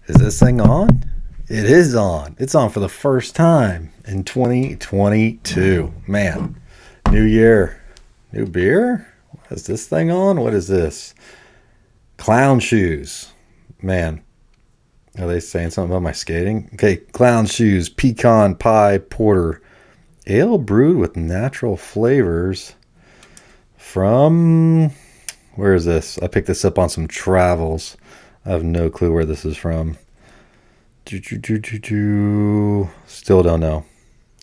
Is this thing on? It is on. It's on for the first time in 2022. Man, new year, new beer? Is this thing on? What is this? Clown shoes. Man, are they saying something about my skating? Okay, clown shoes, Pecan Pie Porter. Ale brewed with natural flavors from... Where is this? I picked this up on some travels. I have no clue where this is from. Still don't know.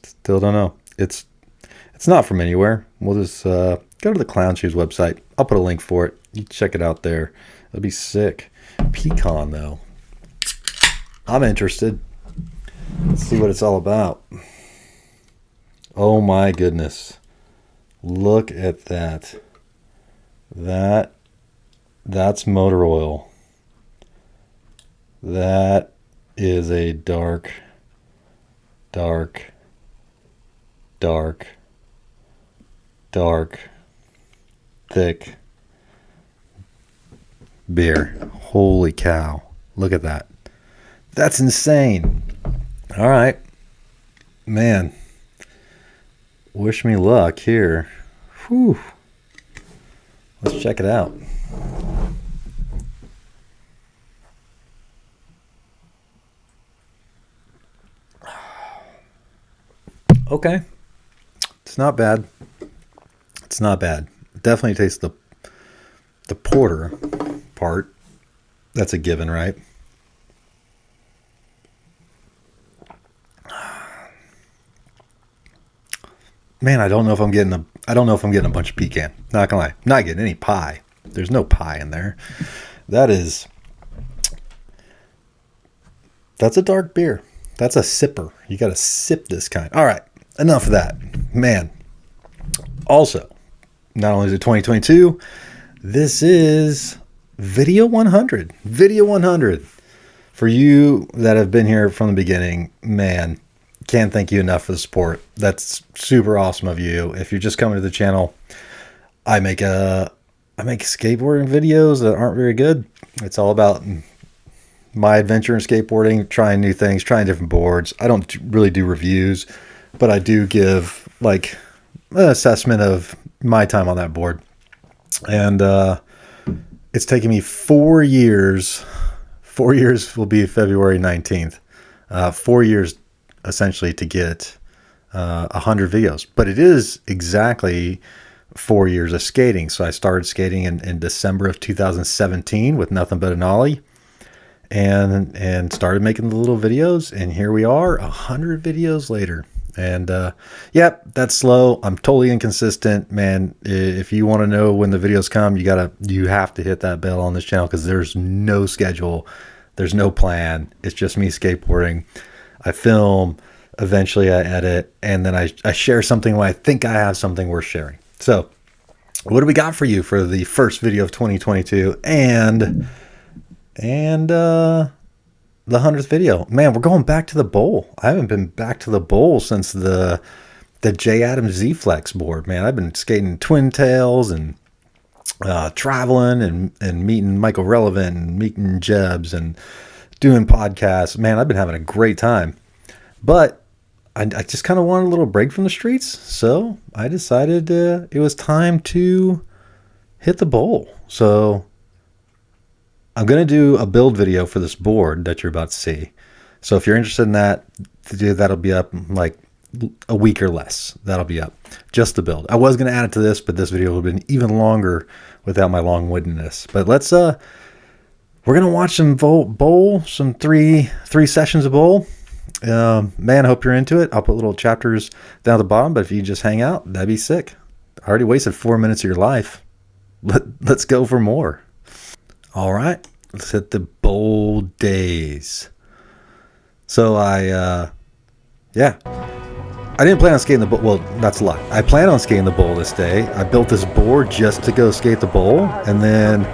Still don't know. It's not from anywhere. We'll just go to the Clown Shoes website. I'll put a link for it. You check it out there. It'll be sick. Pecan, though. I'm interested. Let's see what it's all about. Oh, my goodness. Look at that. That's motor oil. That is a dark, thick beer. Holy cow. Look at that. That's insane. All right. Man. Wish me luck here. Whew. Let's check it out. Okay. It's not bad. It's not bad. Definitely tastes the porter part. That's a given, right? Man, I don't know if I'm getting a bunch of pecan. Not gonna lie. Not getting any pie. There's no pie in there. That's a dark beer. That's a sipper. You got to sip this kind. All right. Enough of that. Man. Also, not only is it 2022, this is Video 100. Video 100. For you that have been here from the beginning, man, can't thank you enough for the support. That's super awesome of you. If you're just coming to the channel, I make skateboarding videos that aren't very good. It's all about my adventure in skateboarding, trying new things, trying different boards. I don't really do reviews, but I do give like an assessment of my time on that board. And it's taken me 4 years. 4 years will be February 19th. 4 years essentially to get 100 videos. But it is exactly 4 years of skating. So I started skating in December of 2017 with nothing but an ollie. And started making the little videos, and here we are 100 videos later. And yeah, that's slow. I'm totally inconsistent, man. If you want to know when the videos come, you have to hit that bell on this channel, because there's no schedule, there's no plan. It's just me skateboarding. I film, eventually I edit, and then I share something when I think I have something worth sharing. So what do we got for you for the first video of 2022 and the 100th video? Man, we're going back to the bowl. I haven't been back to the bowl since the J Adams Z Flex board, man. I've been skating twin tails and traveling and meeting Michael Relevant and meeting Jebs and doing podcasts. Man, I've been having a great time. But I just kind of wanted a little break from the streets, so I decided it was time to hit the bowl. So I'm going to do a build video for this board that you're about to see. So if you're interested in that, that'll be up in like a week or less. That'll be up. Just the build. I was going to add it to this, but this video would have been even longer without my long-windedness. But let's we're going to watch some bowl, some three sessions of bowl. Man, I hope you're into it. I'll put little chapters down at the bottom, but if you just hang out, that'd be sick. I already wasted 4 minutes of your life. Let's go for more. All right, let's hit the bowl days. So I didn't plan on skating the bowl. Well, that's a lie. I plan on skating the bowl this day. I built this board just to go skate the bowl, and then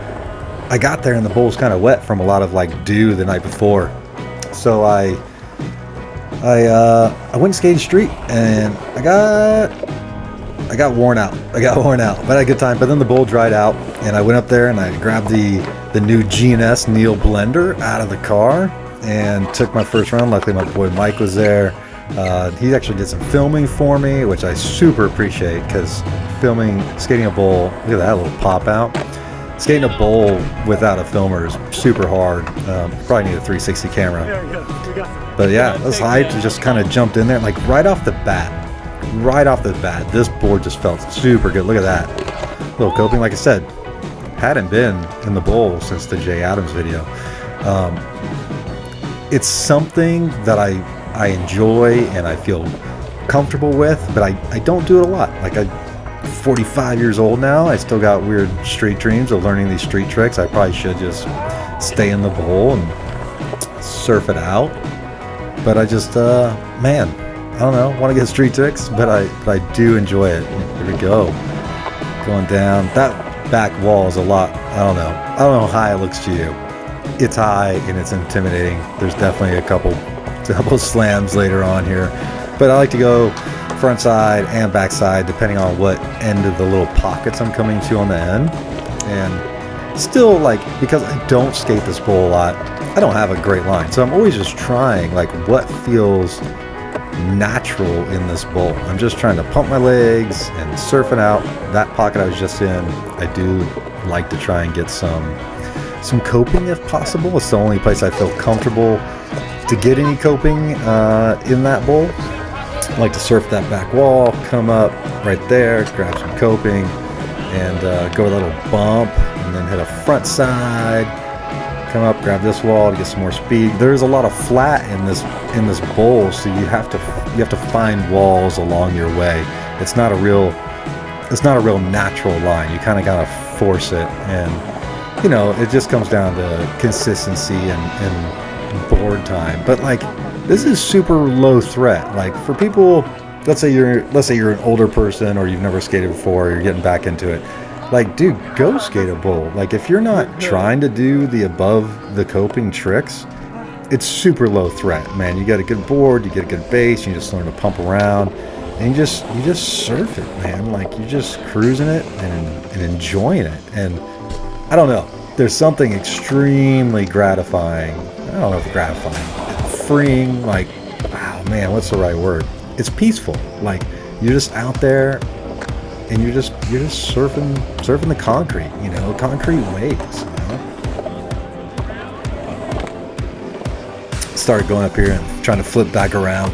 I got there and the bowl's kind of wet from a lot of like dew the night before. So I went skating street, and I got worn out. But I had a good time. But then the bowl dried out, and I went up there and I grabbed the new G&S Niel blender out of the car, and took my first round. Luckily, my boy Mike was there. He actually did some filming for me, which I super appreciate, because skating a bowl, look at that little pop out. Skating a bowl without a filmer is super hard. Probably need a 360 camera. But yeah, I was hyped. Just kind of jumped in there, like right off the bat. This board just felt super good. Look at that little coping. Like I said, hadn't been in the bowl since the Jay Adams video. It's something that I enjoy and I feel comfortable with, but I don't do it a lot. Like, I'm 45 years old now. I still got weird street dreams of learning these street tricks. I probably should just stay in the bowl and surf it out. But I just, man, I don't know, want to get street tricks, but I do enjoy it. Here we go. Going down. That back wall is a lot, I don't know how high it looks to you. It's high and it's intimidating. There's definitely a couple slams later on here, but I like to go front side and back side depending on what end of the little pockets I'm coming to on the end. And still, like, because I don't skate this bowl a lot, I don't have a great line, so I'm always just trying like what feels natural in this bowl. I'm just trying to pump my legs and surfing out that pocket I was just in. I do like to try and get some coping if possible. It's the only place I feel comfortable to get any coping in that bowl. I like to surf that back wall, come up right there, grab some coping, and go a little bump, and then hit a front side, come up, grab this wall to get some more speed. There's a lot of flat in this bowl, so you have to find walls along your way. It's not a real natural line. You kind of gotta force it, and it just comes down to consistency and board time. But like, this is super low threat. Like, for people, let's say you're an older person or you've never skated before, you're getting back into it. Like, dude, go skate a bowl. Like, if you're not trying to do the above the coping tricks, it's super low threat, man. You got a good board, you get a good base, you just learn to pump around, and you just surf it, man. Like, you're just cruising it and enjoying it. And I don't know, there's something extremely gratifying. I don't know if gratifying, freeing, like, wow, man, what's the right word? It's peaceful. Like, you're just out there and you're just surfing the concrete, concrete waves, Started going up here and trying to flip back around.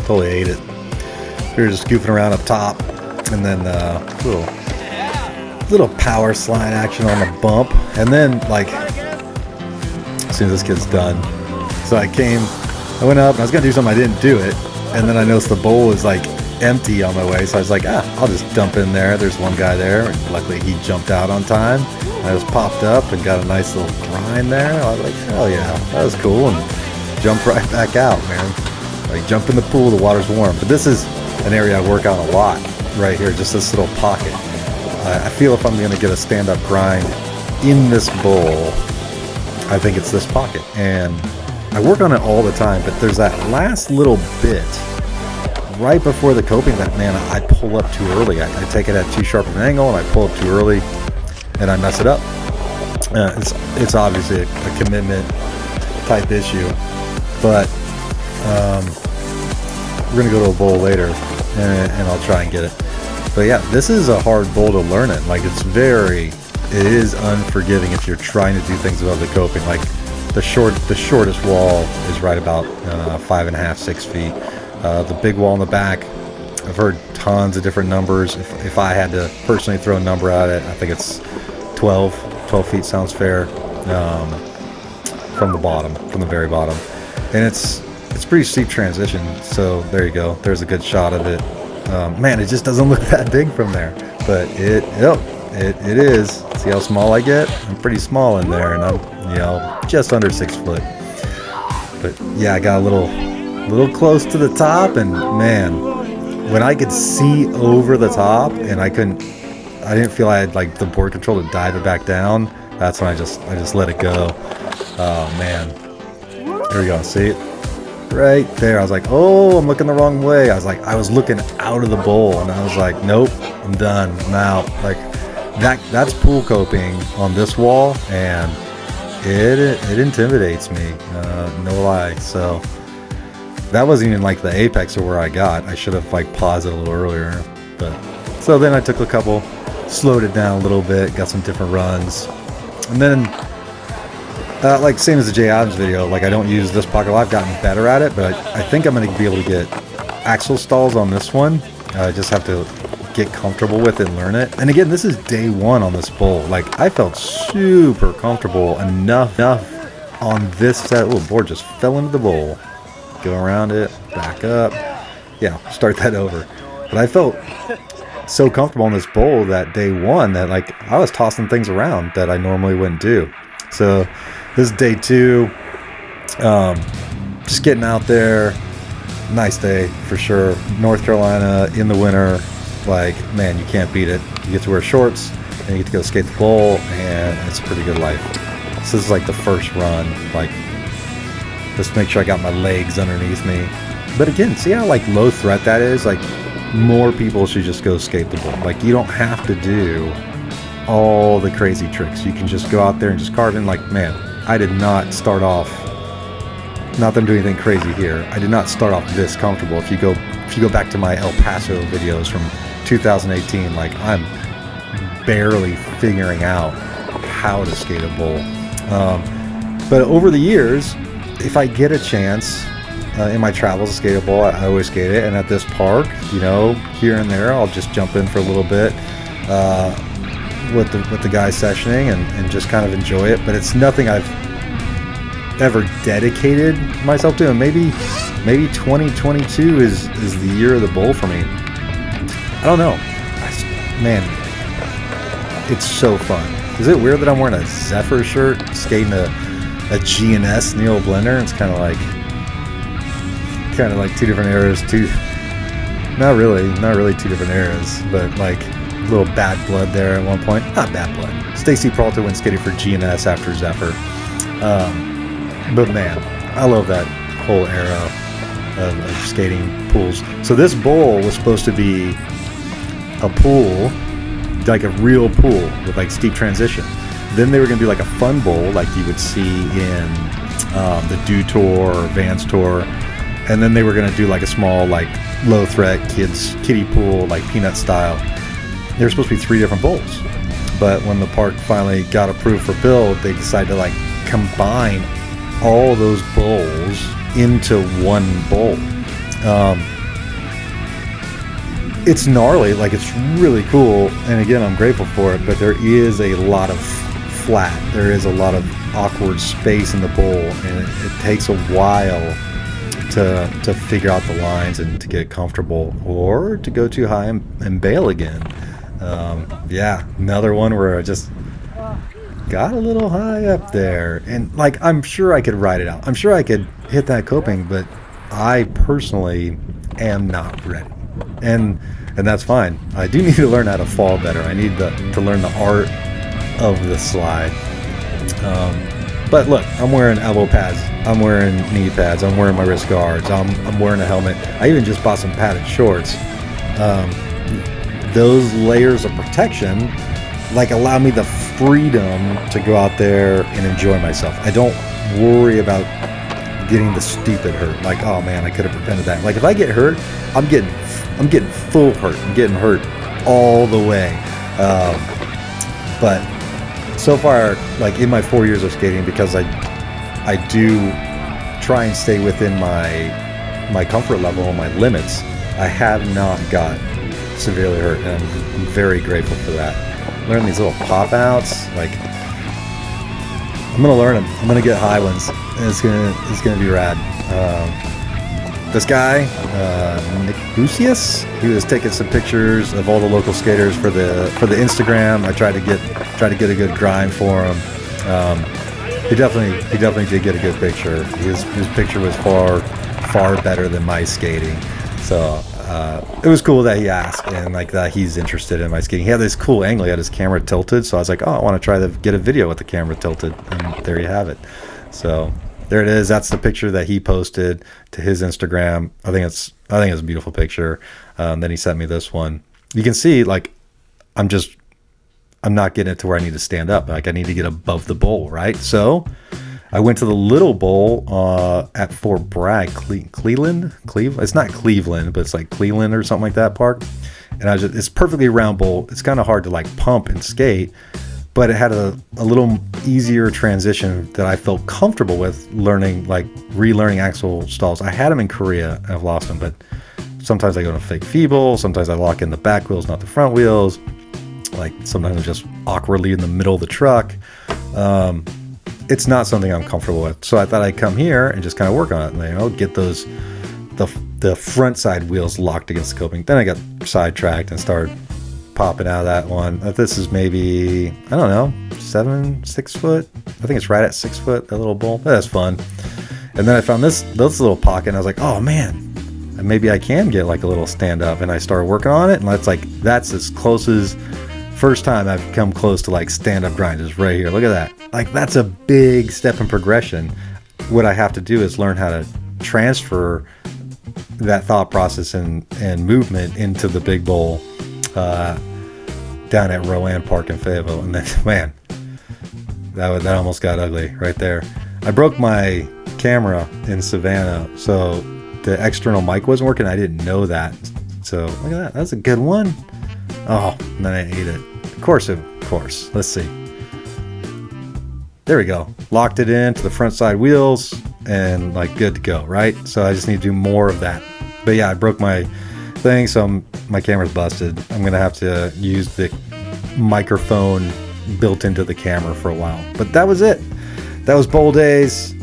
Totally ate it. We were just goofing around up top, and then little power slide action on the bump, and then, like, as soon as this kid's done, so I went up and I was gonna do something, I didn't do it, and then I noticed the bowl is like empty on my way, so I was like, I'll just dump in there. There's one guy there, and luckily he jumped out on time. I just popped up and got a nice little grind there. I was like, hell yeah, that was cool, and jumped right back out, man. Like, jump in the pool, the water's warm. But this is an area I work out a lot right here, just this little pocket. I feel if I'm going to get a stand-up grind in this bowl, I think it's this pocket. And I work on it all the time, but there's that last little bit right before the coping that, man, I pull up too early. I take it at too sharp of an angle, and I pull up too early, and I mess it up. It's obviously a commitment type issue, but we're going to go to a bowl later, and I'll try and get it. But yeah, this is a hard bowl to learn it. Like, it is unforgiving if you're trying to do things above the coping. Like, the shortest wall is right about 5.5, 6 feet. The big wall in the back, I've heard tons of different numbers. If I had to personally throw a number at it, I think it's 12 feet sounds fair, from the very bottom. And it's pretty steep transition, so there you go. There's a good shot of it. Man, it just doesn't look that big from there, but it is. See how small I get? I'm pretty small in there, and I'm just under 6 foot. But yeah, I got a little close to the top, and man, when I could see over the top and I didn't feel I had like the board control to dive it back down, that's when I just let it go. Oh man, there we go. See it right there? I was like, oh, I'm looking the wrong way. I was looking out of the bowl, and I was like, nope, I'm done, I'm out. Like, that's pool coping on this wall, and it intimidates me, no lie. So that wasn't even like the apex of where I got. I should have like paused it a little earlier. But so then I took a couple, slowed it down a little bit, got some different runs, and then like same as the Jay Adams video, like I don't use this pocket. I've gotten better at it, but I think I'm going to be able to get axle stalls on this one. I just have to get comfortable with it and learn it. And again, this is day one on this bowl. Like I felt super comfortable enough on this set. Oh, board just fell into the bowl. Go around it, back up. Yeah, start that over. But I felt so comfortable in this bowl that day one that like I was tossing things around that I normally wouldn't do. So this is day two. Just getting out there. Nice day for sure. North Carolina in the winter. Like, man, you can't beat it. You get to wear shorts and you get to go skate the bowl, and it's a pretty good life. So this is like the first run. Like, just make sure I got my legs underneath me. But again, see how like low threat that is? Like, more people should just go skate the bowl. Like, you don't have to do all the crazy tricks. You can just go out there and just carve in. Like, man, I did not start off, not that I'm doing anything crazy here, I did not start off this comfortable. If you go back to my El Paso videos from 2018, like I'm barely figuring out how to skate a bowl. But over the years, if I get a chance in my travels to skate a bowl, I always skate it. And at this park, you know, here and there, I'll just jump in for a little bit with the guys sessioning and just kind of enjoy it. But it's nothing I've ever dedicated myself to. And maybe 2022 is the year of the bowl for me. I don't know. Man, it's so fun. Is it weird that I'm wearing a Zephyr shirt, skating a G&S Niel blender? It's kind of like two different eras. Not really two different eras, but like a little bad blood there at one point. Not bad blood. Stacy Peralta went skating for G&S after Zephyr. But man, I love that whole era of skating pools. So this bowl was supposed to be a pool, like a real pool with like steep transition. Then they were going to do like a fun bowl like you would see in the Dew Tour or Vans Tour. And then they were going to do like a small, like low threat kiddie pool, like peanut style. There were supposed to be 3 different bowls. But when the park finally got approved for build, they decided to like combine all those bowls into one bowl. It's gnarly, like it's really cool, and again, I'm grateful for it, but there is a lot of flat, there is a lot of awkward space in the bowl, and it takes a while to figure out the lines and to get comfortable, or to go too high and bail again. Yeah, another one where I just got a little high up there, and like I'm sure I could ride it out. I'm sure I could hit that coping, but I personally am not ready, and that's fine. I do need to learn how to fall better. I need to learn the art of the slide. But look, I'm wearing elbow pads, I'm wearing knee pads, I'm wearing my wrist guards, I'm wearing a helmet. I even just bought some padded shorts. Those layers of protection like allow me the freedom to go out there and enjoy myself. I don't worry about getting the stupid hurt. Like, oh man, I could have prevented that. Like if I get hurt, I'm getting full hurt. I'm getting hurt all the way. But so far, like in my 4 years of skating, because I do try and stay within my comfort level and my limits, I have not got severely hurt, and I'm very grateful for that. Learn these little pop outs, like I'm gonna learn them. I'm gonna get high ones, and it's gonna be rad. This guy, Nick Busius, he was taking some pictures of all the local skaters for the Instagram. I tried to get a good grind for him. He definitely did get a good picture. His picture was far better than my skating. So it was cool that he asked, and like that he's interested in my skating. He had this cool angle. He had his camera tilted, so I was like, oh, I want to try to get a video with the camera tilted, and there you have it. So there it is. That's the picture that he posted to his Instagram. I think it's a beautiful picture. Then he sent me this one. You can see like I'm I'm not getting it to where I need to stand up. Like I need to get above the bowl, right? So I went to the little bowl at Fort Bragg, Cleveland. It's not Cleveland, but it's like Cleveland or something like that park. And it's perfectly round bowl. It's kind of hard to like pump and skate, but it had a little easier transition that I felt comfortable with relearning axle stalls. I had them in Korea and I've lost them, but sometimes I go to fake feeble. Sometimes I lock in the back wheels, not the front wheels. Like sometimes I'm just awkwardly in the middle of the truck. It's not something I'm comfortable with. So I thought I'd come here and just kind of work on it. And, get the front side wheels locked against the coping. Then I got sidetracked and started popping out of that one. This is maybe, I don't know, 6 foot. I think it's right at 6 foot, that little bowl. That's fun. And then I found this little pocket and I was like, oh man, maybe I can get like a little stand up. And I started working on it. And that's as close as first time I've come close to like stand up grind is right here. Look at that. Like that's a big step in progression. What I have to do is learn how to transfer that thought process and movement into the big bowl down at Rowan Park in Fayetteville. And then, man, that almost got ugly right there. I broke my camera in Savannah, so the external mic wasn't working. I didn't know that. So look at that. That's a good one. Oh, and then I ate it. Of course. Let's see. There we go. Locked it into the front side wheels and like good to go, right? So I just need to do more of that. But yeah, I broke my thing, so my camera's busted. I'm gonna have to use the microphone built into the camera for a while. But that was it. That was Bowl Days.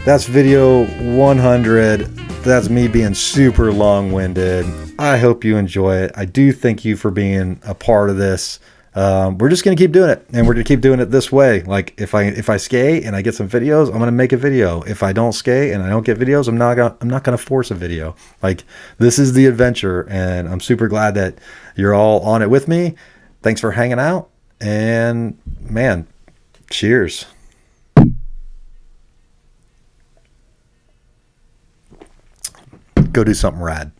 That's video 100. That's me being super long-winded. I hope you enjoy it. I do thank you for being a part of this. We're just gonna keep doing it, and we're gonna keep doing it this way. Like if I skate and I get some videos, I'm gonna make a video. If I don't skate and I don't get videos, I'm not gonna force a video. Like this is the adventure, and I'm super glad that you're all on it with me. Thanks for hanging out, and man, cheers. Go do something rad.